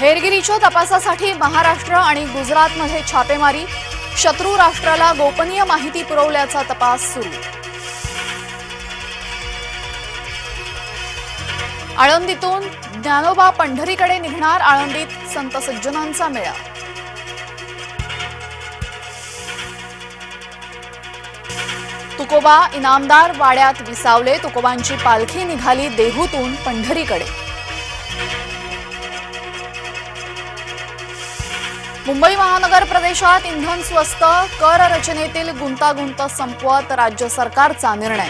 हेरगिरीच्या तपासासाठी महाराष्ट्र आणि गुजरातमध्ये छापेमारी, शत्रू राष्ट्राला गोपनीय माहिती पुरवल्याचा तपास सुरू। आळंदीतून ज्ञानोबा पंढरीकडे निघणार, आळंदीत संत सज्जनांचा मेळा। तुकोबा इनामदार वाड्यात विसावले, तुकोबांची पालखी निघाली देहूतून पंढरीकडे। मुंबई महानगर प्रदेशात इंधन स्वस्त, कर रचनेतील गुंतागुंत संपवत राज्य सरकारचा निर्णय।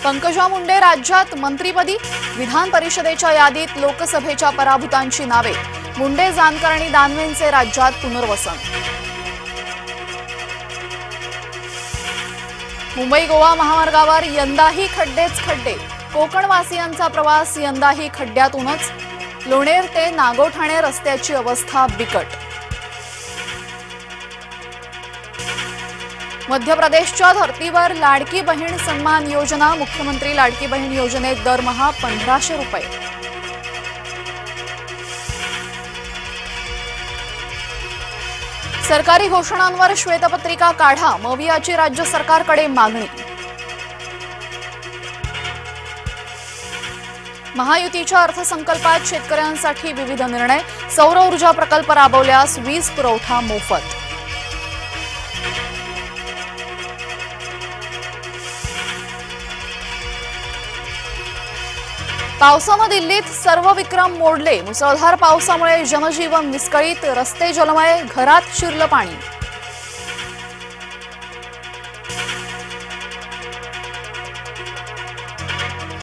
पंकजा मुंडे राज्यात मंत्रिपदी, विधान परिषदेच्या यादीत लोकसभेच्या पराभूतांची नावे, मुंडे, जानकर आणि दानवेंचे राज्यात पुनर्वसन। मुंबई गोवा महामार्गावर यंदाही खड्डेच खड्डे, कोकणवासियांचा प्रवास यंदाही खड्ड्यातूनच, लोणेर ते नागोठाणे रस्त्याची अवस्था बिकट। मध्य प्रदेशच्या धर्तीवर लाडकी बहीण सन्मान योजना, मुख्यमंत्री लाडकी बहीण योजनेत दरमहा 1500 रुपये। सरकारी घोषणांवर श्वेतपत्रिका काढा, मवियाची राज्य सरकारकडे मागणी। महायुतीच्या अर्थसंकल्पात शेतकऱ्यांसाठी विविध निर्णय, सौर ऊर्जा प्रकल्प राबवल्यास वीज पुरवठा मोफत। पावसानं दिल्लीत सर्व विक्रम मोडले, मुसळधार पावसामुळे जनजीवन विस्कळीत, रस्ते जलमय, घरात शिरलं पाणी।